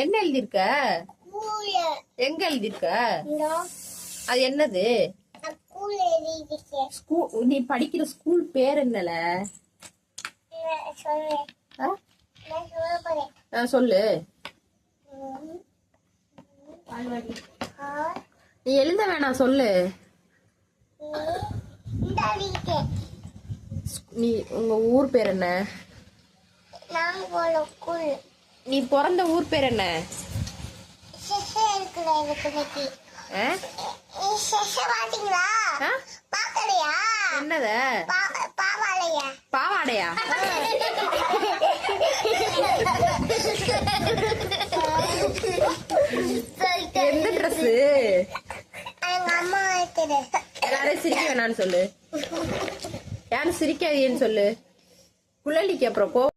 என்ன எழுதிருக்க? எங்க எழுதிருக்க? அது என்னது? நீ படிக்கிற ஸ்கூல் பேர் என்னல? சொல்லு. நீ எழுத வேணாம், சொல்லு. நீ உங்க ஊர் பேர் என்ன? நீ பிறந்த ஊர் பேர் என்ன? என்னத? பாவாடையா? எந்த ட்ரெஸ்? எல்லாரும் சிரிக்க வேணான்னு சொல்லு. யாரும் சிரிக்காதீன்னு சொல்லு. குழலிக்கு அப்புறம்